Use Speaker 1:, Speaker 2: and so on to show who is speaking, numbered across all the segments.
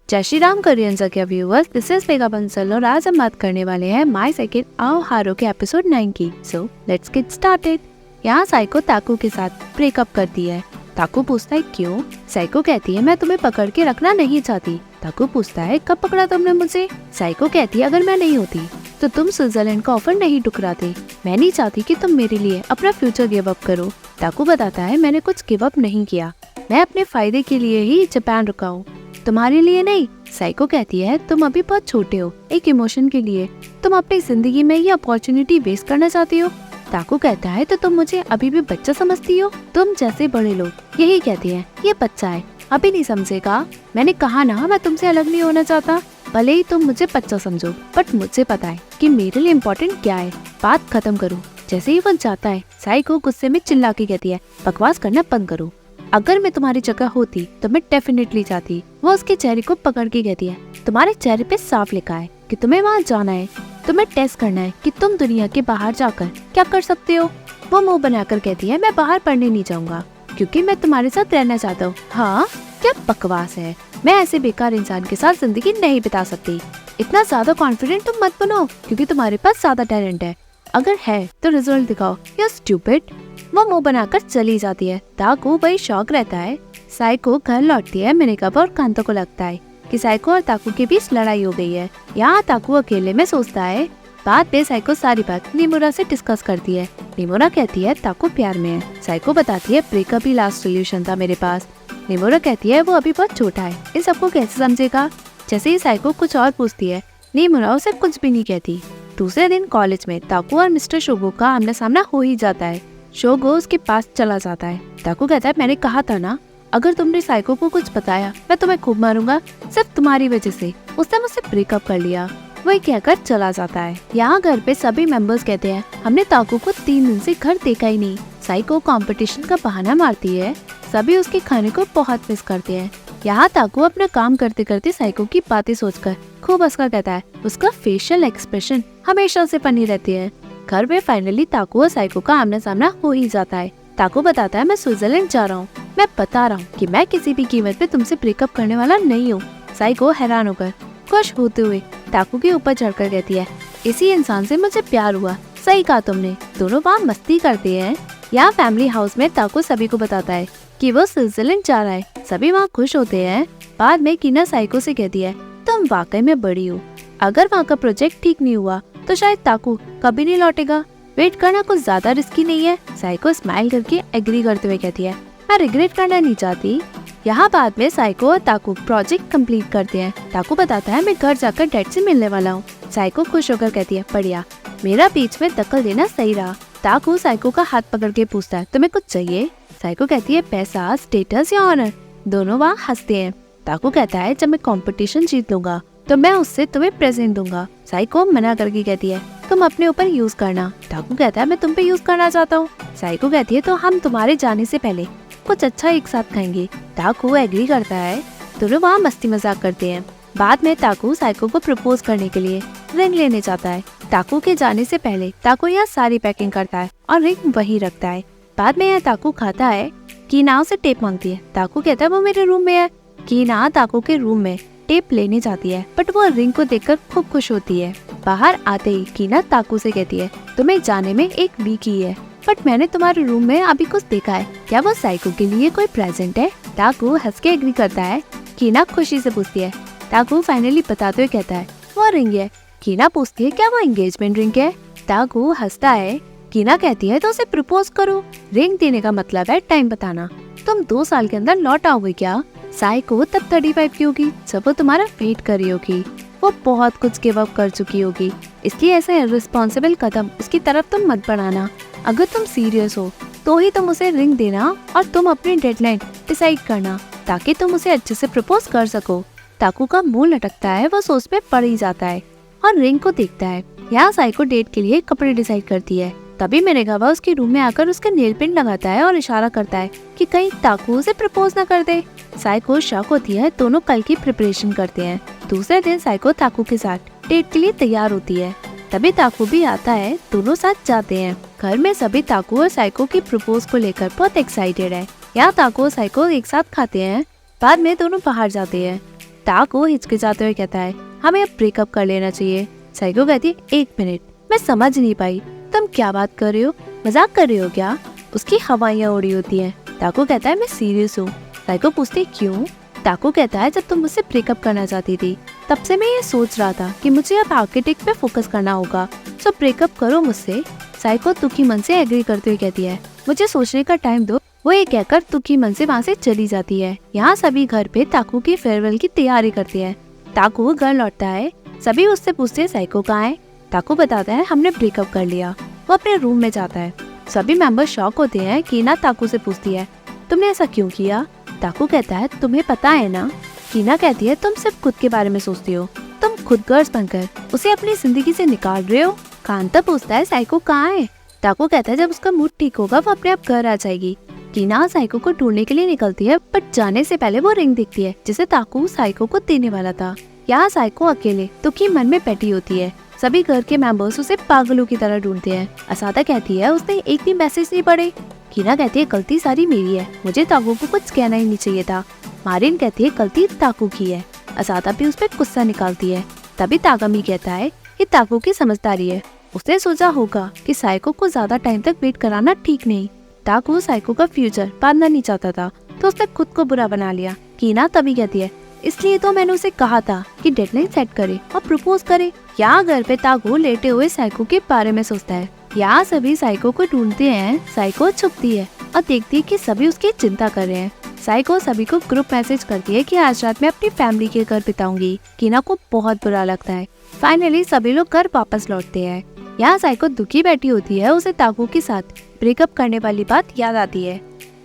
Speaker 1: जय श्री राम कोरियन जगह viewers, this is mega Bansal और आज हम बात करने वाले हैं माय सेकंड आओ हारो के एपिसोड 9 की। So let's get started. यहाँ साइको ताकू के साथ ब्रेकअप करती है। ताकू पूछता है क्यों? साइको कहती है मैं तुम्हें पकड़ के रखना नहीं चाहती। ताकू पूछता है कब पकड़ा तुमने मुझे? साइको कहती है अगर मैं नहीं होती तो तुम स्विट्जरलैंड का ऑफर नहीं ठुकराते। मैं नहीं चाहती कि तुम मेरे लिए अपना फ्यूचर गिव अप करो। ताकू बताता है मैंने कुछ गिव अप नहीं किया, मैं अपने फायदे के लिए ही जापान रुका हूँ, तुम्हारे लिए नहीं। साइको कहती है तुम अभी बहुत छोटे हो एक इमोशन के लिए, तुम अपनी जिंदगी में ये अपॉर्चुनिटी वेस्ट करना चाहती हो। ताकू कहता है तो तुम मुझे अभी भी बच्चा समझती हो? तुम जैसे बड़े लोग यही कहते हैं ये बच्चा है, अभी नहीं समझेगा। मैंने कहा ना मैं तुमसे अलग नहीं होना चाहता, भले ही तुम मुझे बच्चा समझो, बट मुझे पता है कि मेरे लिए इम्पोर्टेंट क्या है। बात खत्म करो। जैसे ही वो जाता है साइको गुस्से में चिल्ला के कहती है बकवास करना बंद करो, अगर मैं तुम्हारी जगह होती तो मैं डेफिनेटली जाती। वो उसके चेहरे को पकड़ के कहती है तुम्हारे चेहरे पे साफ लिखा है कि तुम्हें वहाँ जाना है, तुम्हें टेस्ट करना है कि तुम दुनिया के बाहर जाकर क्या कर सकते हो। वो मुंह बनाकर कहती है मैं बाहर पढ़ने नहीं जाऊंगा क्योंकि मैं तुम्हारे साथ रहना चाहता हूँ। हाँ क्या बकवास है, मैं ऐसे बेकार इंसान के साथ जिंदगी नहीं बिता सकती। इतना ज्यादा कॉन्फिडेंट तुम मत बनो क्योंकि तुम्हारे पास ज्यादा टैलेंट है, अगर है तो रिजल्ट दिखाओ। You stupid. वो मुंह बनाकर चली जाती है। ताकू वही शौक रहता है। साइको घर लौटती है। मिनेकावा और कांतो को लगता है कि साइको और ताकू के बीच लड़ाई हो गई है। यहाँ ताकू अकेले में सोचता है। बाद में साइको सारी बात निमुरा से डिस्कस करती है। निमुरा कहती है ताकू प्यार में है। साइको बताती है ब्रेकअप ही लास्ट सोल्यूशन था मेरे पास। निमुरा कहती है वो अभी बहुत छोटा है, इन सबको कैसे समझेगा। जैसे ही साइको कुछ और पूछती है निमुरा उसे कुछ भी नहीं कहती। दूसरे दिन कॉलेज में ताकू और मिस्टर शोगो का आमना सामना हो ही जाता है। शोगो उसके पास चला जाता है। ताकू कहता है मैंने कहा था ना अगर तुमने साइको को कुछ बताया मैं तुम्हें खूब मारूंगा, सिर्फ तुम्हारी वजह से उसने मुझसे ब्रेकअप कर लिया। वही कहकर चला जाता है। यहाँ घर पे सभी मेंबर्स कहते हैं हमने ताकू को 3 दिन से घर देखा ही नहीं। साइको कंपटीशन का बहाना मारती है। सभी उसके खाने को बहुत मिस करते हैं। यहाँ ताकू अपना काम करते करते साइको की बातें सोचकर खूब हंसकर कहता है उसका फेशियल एक्सप्रेशन हमेशा से फनी रहती है। घर में फाइनली ताकू और साइको का आमना सामना हो ही जाता है। ताकू बताता है मैं स्विट्जरलैंड जा रहा हूँ, मैं बता रहा हूँ कि मैं किसी भी कीमत पे तुमसे ब्रेकअप करने वाला नहीं हूँ। साइको हैरान होकर खुश होते हुए ताकू के ऊपर चढ़कर कहती है इसी इंसान से मुझे प्यार हुआ। सही कहा तुमने। दोनों वहाँ मस्ती करते हैं। यहाँ फैमिली हाउस में ताकू सभी को बताता है कि वो स्विट्जरलैंड जा रहा है। सभी वहाँ खुश होते हैं। बाद में कीना साइको से कहती है तुम वाकई में बड़ी हो, अगर वहाँ का प्रोजेक्ट ठीक नहीं हुआ तो शायद ताकू कभी नहीं लौटेगा। वेट करना कुछ ज्यादा रिस्की नहीं है। साइको स्माइल करके एग्री करते हुए कहती है मैं रिग्रेट करना नहीं चाहती। यहाँ बाद में साइको और ताकू प्रोजेक्ट कंप्लीट करते हैं। ताकू बताता है मैं घर जाकर डैड से मिलने वाला हूँ। साइको खुश होकर कहती है बढ़िया, मेरा बीच में दखल देना सही रहा। ताकू साइको का हाथ पकड़ के पूछता है तुम्हें कुछ चाहिए? साइको कहती है पैसा, स्टेटस या ऑनर। दोनों वहाँ हंसते हैं। ताकू कहता है जब मैं कंपटीशन जीत लूंगा तो मैं उससे तुम्हें प्रेजेंट दूंगा। साइको मना करके कहती है तुम अपने ऊपर यूज करना। ताकू कहता है मैं तुम पे यूज करना चाहता हूँ। साइको कहती है तो हम तुम्हारे जाने से पहले कुछ अच्छा एक साथ खाएंगे। ताकू एग्री करता है। दोनों वहाँ मस्ती मजाक करते हैं। बाद में ताकू साइको को प्रपोज करने के लिए रिंग लेने जाता है। ताकू के जाने से पहले ताकू यहाँ सारी पैकिंग करता है और रिंग वही रखता है। बाद में यहाँ ताकू खाता है। कीना से टेप मांगती है। ताकू कहता है वो मेरे रूम में है। कीना ताकू के रूम में टेप लेने जाती है बट वो रिंग को देखकर खूब खुश होती है। बाहर आते ही कीना ताकू से कहती है तुम्हें जाने में एक वीक ही है बट मैंने तुम्हारे रूम में अभी कुछ देखा है, क्या वो साइको के लिए कोई प्रेजेंट है? ताकू हंस के एग्री करता है। कीना खुशी से पूछती है। ताकू फाइनली बताते हुए कहता है वो रिंग है। कीना पूछती है क्या वो एंगेजमेंट रिंग है? ताकू हंसता है। कीना कहती है तो उसे प्रपोज करो। रिंग देने का मतलब है टाइम बताना। तुम 2 साल के अंदर लौट आओगे क्या? साइको तब 35 की होगी जब वो तुम्हारा वेट कर रही होगी। वो बहुत कुछ गिव अप कर चुकी होगी, इसलिए ऐसे इररिस्पॉन्सिबल कदम उसकी तरफ तुम मत बढ़ाना। अगर तुम सीरियस हो तो ही तुम उसे रिंग देना और तुम अपनी डेडलाइन डिसाइड करना ताकि तुम उसे अच्छे से प्रपोज कर सको। ताकू का मुंह लटकता है। वो सोच में पड़ ही जाता है और रिंग को देखता है। यहाँ साइको डेट के लिए कपड़े डिसाइड करती है। तभी मिनेगावा उसके रूम में आकर उसका नेल पेंट लगाता है और इशारा करता है कि कहीं ताकू उसे प्रपोज न कर दे। साइको शॉक होती है। दोनों कल की प्रिपरेशन करते हैं। दूसरे दिन साइको ताकू के साथ डेट के लिए तैयार होती है। तभी ताकू भी आता है। दोनों साथ जाते हैं। घर में सभी ताकू और साइको की प्रपोज को लेकर बहुत एक्साइटेड है। यहाँ ताकू और साइको एक साथ खाते हैं। बाद में दोनों बाहर जाते हैं। ताको हिचकिचाते हुए कहता है हमें अब ब्रेकअप कर लेना चाहिए। साइको कहती है 1 मिनट, मैं समझ नहीं पाई, तुम क्या बात कर रहे हो, मजाक कर रहे हो क्या? उसकी हवाइयाँ उड़ी होती हैं। ताको कहता है मैं सीरियस हूँ। साइको पूछती है क्यों? ताको कहता है जब तुम मुझसे ब्रेकअप करना चाहती थी तब से मैं ये सोच रहा था कि मुझे अब आर्किटेक्ट पे फोकस करना होगा, सो ब्रेकअप करो मुझसे। साइको दुखी मन से एग्री करते हुए कहती है मुझे सोचने का टाइम दो। वो ये कहकर दुखी मन से वहाँ से चली जाती है। यहाँ सभी घर पे ताको की फेयरवेल की तैयारी करते हैं। ताको घर लौटता है, सभी उससे पूछते हैं साइको कहाँ है। ताको बताता है हमने ब्रेकअप कर लिया। वो अपने रूम में जाता है। सभी मेंबर शॉक होते हैं। कीना ताको से पूछती है तुमने ऐसा क्यों किया? ताको कहता है तुम्हें पता है ना। कीना कहती है तुम सिर्फ खुद के बारे में सोचती हो, तुम खुद गर्ल्स बनकर उसे अपनी जिंदगी से निकाल रहे हो। कांता पूछता है साइको कहाँ है? ताको कहता है जब उसका मूड ठीक होगा वो अपने आप घर आ जाएगी। कीना साइको को ढूंढने के लिए निकलती है, बट जाने से पहले वो रिंग दिखती है जिसे ताको साइको को देने वाला था। यहाँ साइको अकेले दुखी मन में बैठी होती है। सभी घर के मेंबर्स उसे पागलों की तरह ढूंढते हैं। असादा कहती है उसने एक भी मैसेज नहीं पढ़े। कीना कहती है गलती सारी मेरी है, मुझे ताको को कुछ कहना ही नहीं चाहिए था। मारिन कहती है गलती ताको की है। असादा भी उस पर गुस्सा निकालती है। तभी तागामी कहता है ये ताको की समझदारी है, उसने सोचा होगा कि साइको को ज्यादा टाइम तक वेट कराना ठीक नहीं। ताको साइको का फ्यूचर बांधना नहीं चाहता था तो उसने खुद को बुरा बना लिया। कीना तभी कहती है इसलिए तो मैंने उसे कहा था कि डेडलाइन सेट करे और प्रपोज करे। यहाँ घर पे ताको लेटे हुए साइको के बारे में सोचता है। यहाँ सभी साइको को ढूंढते हैं। साइको छुपती है और देखती है कि सभी उसकी चिंता कर रहे हैं। साइको सभी को ग्रुप मैसेज करती है कि आज रात में अपनी फैमिली के घर बिताऊंगी। कीना को बहुत बुरा लगता है। फाइनली सभी लोग घर वापस लौटते हैं। यहाँ साइको दुखी बैठी होती है। उसे ताको के साथ ब्रेकअप करने वाली बात याद आती है।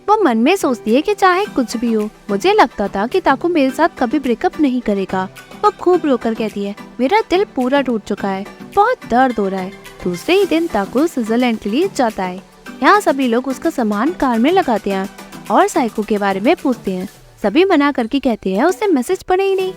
Speaker 1: वो मन में सोचती है कि चाहे कुछ भी हो, मुझे लगता था कि ताको मेरे साथ कभी ब्रेकअप नहीं करेगा। वो खूब रोकर कहती है मेरा दिल पूरा टूट चुका है, बहुत दर्द हो रहा है। दूसरे ही दिन ताको स्विट्जरलैंड के लिए जाता है। यहाँ सभी लोग उसका सामान कार में लगाते हैं और साइको के बारे में पूछते हैं। सभी मना करके कहते हैं उसने मैसेज पढ़े ही नहीं।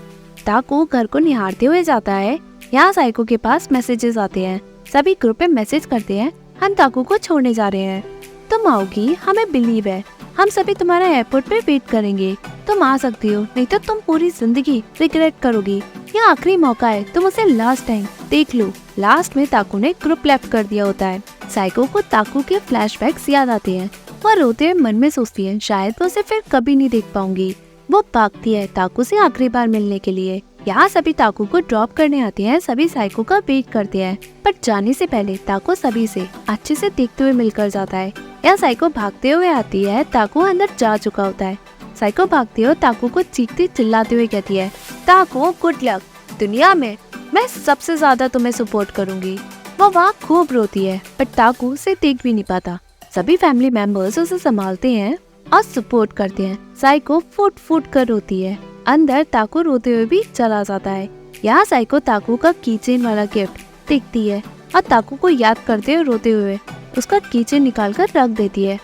Speaker 1: ताको घर को निहारते हुए जाता है। यहाँ साइको के पास मैसेजेस आते हैं। सभी ग्रुप में मैसेज करते हैं हम ताको को छोड़ने जा रहे हैं, तुम आओगी, हमें बिलीव है, हम सभी तुम्हारा एयरपोर्ट पे वेट करेंगे, तुम आ सकती हो, नहीं तो तुम पूरी जिंदगी रिग्रेट करोगी। यह आखिरी मौका है, तुम उसे लास्ट टाइम देख लो। लास्ट में ताको ने ग्रुप लेफ्ट कर दिया होता है। साइको को ताको के फ्लैशबैक्स याद आते हैं। वह रोते हुए मन में सोचती है शायद वो उसे फिर कभी नहीं देख पाऊंगी। वो भागती है ताको से आखिरी बार मिलने के लिए। यहाँ सभी ताको को ड्रॉप करने आते हैं। सभी साइको का वेट करते हैं, पर जाने से पहले ताको सभी से अच्छे से देखते हुए मिलकर जाता है। यहाँ साइको भागते हुए आती है। ताको अंदर जा चुका होता है। साइको भागते हुए ताको को चीखते चिल्लाते हुए कहती है ताको गुड लक, दुनिया में मैं सबसे ज्यादा तुम्हें सपोर्ट करूंगी। वो वहाँ खूब रोती है, पर ताको उसे देख भी नहीं पाता। सभी फैमिली मेंबर्स उसे संभालते हैं और सपोर्ट करते हैं। साइको फुट फुट कर रोती है। अंदर ताको रोते हुए भी चला जाता है। यहाँ साइको ताको का कीचेन वाला गिफ्ट देखती है और ताको को याद करते हुए रोते हुए उसका कीचेन निकाल कर रख देती है।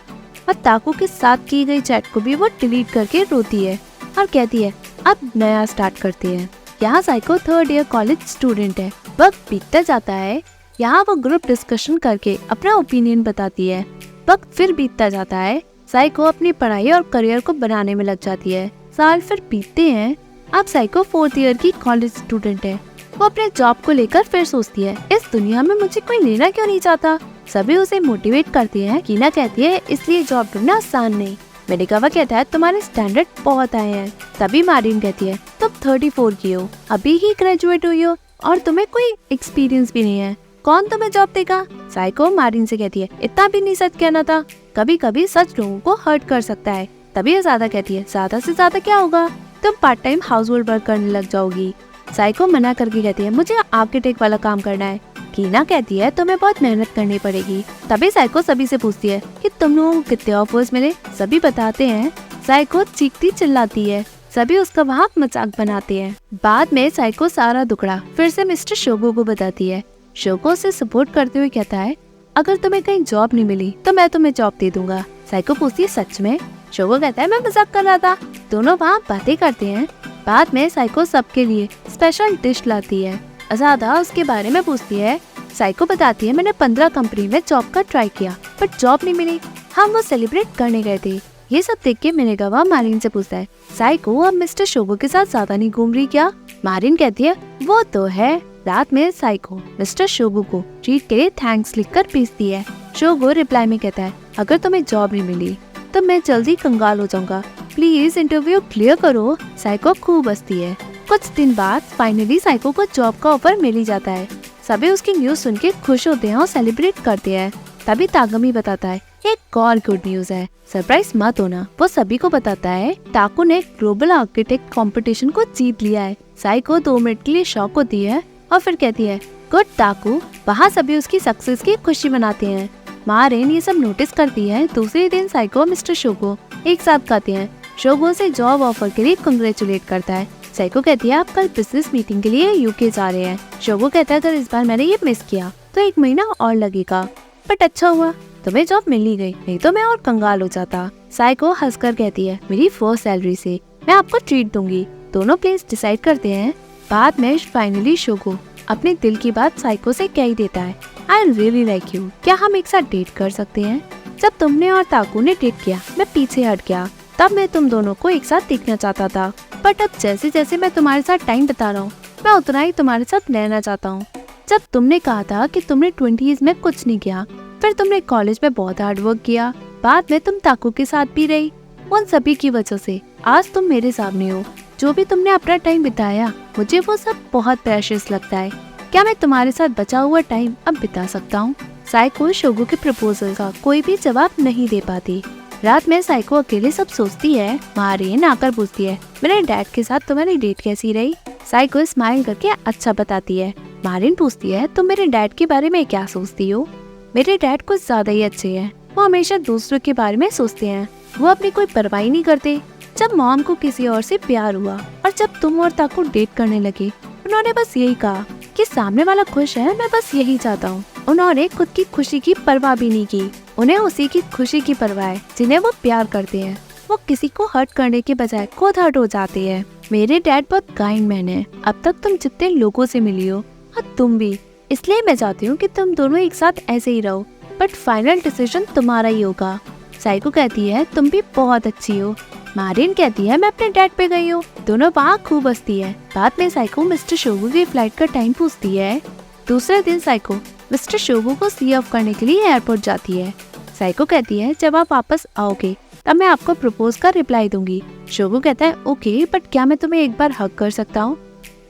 Speaker 1: और ताको के साथ की गई चैट को भी वो डिलीट करके रोती है और कहती है अब नया स्टार्ट करते हैं। यहाँ psycho 3rd year college student है। वक्त बीतता जाता है। यहाँ वो ग्रुप डिस्कशन करके अपना ओपिनियन बताती है। वक्त फिर बीतता जाता है। साइको अपनी पढ़ाई और करियर को बनाने में लग जाती है। साल फिर बीतते हैं। अब साइको 4th ईयर की कॉलेज स्टूडेंट है। वो अपने जॉब को लेकर फिर सोचती है इस दुनिया में मुझे कोई लेना क्यों नहीं चाहता। सभी उसे मोटिवेट करते हैं। कीना कहती है इसलिए जॉब ढूंढना आसान नहीं। मेडिकावा कहता है तुम्हारे स्टैंडर्ड बहुत आए हैं। तभी मारिन कहती है तुम 34 की हो, अभी ही ग्रेजुएट हुई हो और तुम्हें कोई एक्सपीरियंस भी नहीं है, कौन तुम्हें जॉब देगा। साइको मारिन से कहती है इतना भी नहीं सच कहना था, कभी कभी सच लोगों को हर्ट कर सकता है। तभी असादा कहती है ज्यादा से ज्यादा क्या होगा, तुम part time house hold work करने लग जाओगी। साइको मना करके कहती है मुझे आर्किटेक्ट वाला काम करना है। कीना कहती है तुम्हें बहुत मेहनत करनी पड़ेगी। तभी साइको सभी से पूछती है कि तुम लोगों को कितने ऑफर्स मिले। सभी बताते हैं। साइको चीखती चिल्लाती है। सभी उसका वहाँ मजाक बनाते हैं। बाद में साइको सारा दुखड़ा फिर से मिस्टर शोगो को बताती है। शोगो से सपोर्ट करते हुए कहता है अगर तुम्हें कहीं जॉब नहीं मिली तो मैं तुम्हें जॉब दे दूंगा। साइको पूछती है सच में। शोगो कहता है मैं मजाक कर रहा था। दोनों वहाँ बातें करते हैं। बाद में साइको सबके लिए स्पेशल डिश लाती है। असादा उसके बारे में पूछती है। साइको बताती है मैंने 15 कंपनी में जॉब का ट्राई किया पर जॉब नहीं मिली। हम वो सेलिब्रेट करने गए थे। ये सब देख के मिनेगावा मारिन से पूछता है, साइको अब मिस्टर शोगो के साथ ज्यादा नहीं घूम रही क्या? मारिन कहती है, वो तो है। रात में साइको मिस्टर शोगो को ट्रीट के लिए थैंक्स लिखकर भेजती है। शोगो रिप्लाई में कहता है, अगर तुम्हें जॉब नहीं मिली तो मैं जल्दी कंगाल हो जाऊंगा, प्लीज इंटरव्यू क्लियर करो। साइको खूब हंसती है। कुछ दिन बाद फाइनली साइको को जॉब का ऑफर मिल ही जाता है। सभी उसकी न्यूज सुन के खुश होते हैं और सेलिब्रेट करते हैं। तभी तागमी बताता है, एक और गुड न्यूज है, सरप्राइज मत होना। वो सभी को बताता है टाकू ने ग्लोबल आर्किटेक्ट कंपटीशन को जीत लिया है। साइको 2 मिनट के लिए शॉक होती है और फिर कहती है, गुड टाकू। वहाँ सभी उसकी सक्सेस की खुशी मनाते हैं। मारिन ये सब नोटिस करती है। दूसरे दिन साइको और मिस्टर शोगो एक साथ खाते हैं। शोगो से जॉब ऑफर के लिए कंग्रेचुलेट करता है। साइको कहती है, आप कल बिजनेस मीटिंग के लिए यूके जा रहे हैं। शोगो कहता है, अगर इस बार मैंने ये मिस किया तो 1 महीना और लगेगा, बट अच्छा हुआ तुम्हें जॉब मिल ही गई, नहीं तो मैं और कंगाल हो जाता। साइको हंसकर कहती है, मेरी फर्स्ट सैलरी से मैं आपको ट्रीट दूंगी। दोनों प्लेस डिसाइड करते हैं। बाद में फाइनली शोगो अपने दिल की बात साइको से कह ही देता है, आई रियली लाइक यू, क्या हम एक साथ डेट कर सकते हैं? जब तुमने और ताकू ने डेट किया मैं पीछे हट गया, तब मैं तुम दोनों को एक साथ देखना चाहता था, बट अब जैसे जैसे मैं तुम्हारे साथ टाइम बिता रहा हूँ मैं उतना ही तुम्हारे साथ रहना चाहता हूँ। जब तुमने कहा था कि तुमने 20s में कुछ नहीं किया, फिर तुमने कॉलेज में बहुत हार्ड वर्क किया, बाद में तुम ताकू के साथ भी रही, उन सभी की वजह से आज तुम मेरे सामने हो। जो भी तुमने अपना टाइम बिताया मुझे वो सब बहुत प्रेशियस लगता है। क्या मैं तुम्हारे साथ बचा हुआ टाइम अब बिता सकता हूँ? साइको शोगो के प्रपोजल का कोई भी जवाब नहीं दे पाती। रात में साइको अकेले सब सोचती है। मारिन आकर पूछती है, मेरे डैड के साथ तुम्हारी डेट कैसी रही? साइको स्माइल करके अच्छा बताती है। मारिन पूछती है, तुम मेरे डैड के बारे में क्या सोचती हो? मेरे डैड कुछ ज्यादा ही अच्छे हैं, वो हमेशा दूसरों के बारे में सोचते हैं, वो अपनी कोई परवाही नहीं करते। जब मॉम को किसी और से प्यार हुआ और जब तुम और ताकू डेट करने लगे, उन्होंने बस यही कहा कि सामने वाला खुश है, मैं बस यही चाहता हूँ। उन्होंने खुद की खुशी की परवाह भी नहीं की, उन्हें उसी की खुशी की परवाह है जिन्हें वो प्यार करते हैं। वो किसी को हर्ट करने के बजाय खुद हर्ट हो जाते हैं। मेरे डैड बहुत काइंड मैन है। अब तक तुम जितने लोगों से मिली हो और तुम भी, इसलिए मैं चाहती हूँ कि तुम दोनों एक साथ ऐसे ही रहो, बट फाइनल डिसीजन तुम्हारा ही होगा। साइको कहती है, तुम भी बहुत अच्छी हो। मारिन कहती है, मैं अपने डैड पे गई हूँ। दोनों वहाँ खूब हंसती है। बाद में साइको मिस्टर शोगो की फ्लाइट का टाइम पूछती है। दूसरे दिन साइको मिस्टर शोगो को सी ऑफ करने के लिए एयरपोर्ट जाती है। साइको कहती है, जब आप वापस आओगे तब मैं आपको प्रपोज का रिप्लाई दूंगी। शोगो कहता है, ओके, बट क्या मैं तुम्हें एक बार हग कर सकता हूँ?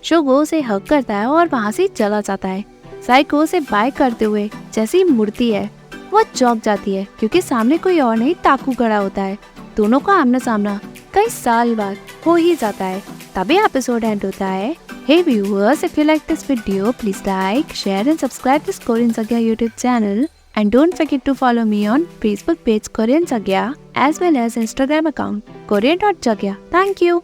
Speaker 1: शोगो उसे हग करता है और वहाँ से चला जाता है। साइको उसे बाय करते हुए जैसे ही मुड़ती है वो चौंक जाती है, क्योंकि सामने कोई और नहीं ताकू खड़ा होता है। दोनों का आमना सामना कई साल बाद हो ही जाता है। तभी एपिसोड एंड होता है। Hey viewers, if you like this video, please like, share and subscribe this Korean Sagya YouTube channel. And don't forget to follow me on Facebook page Korean Sagya as well as Instagram account Korean.Sagya. Thank you.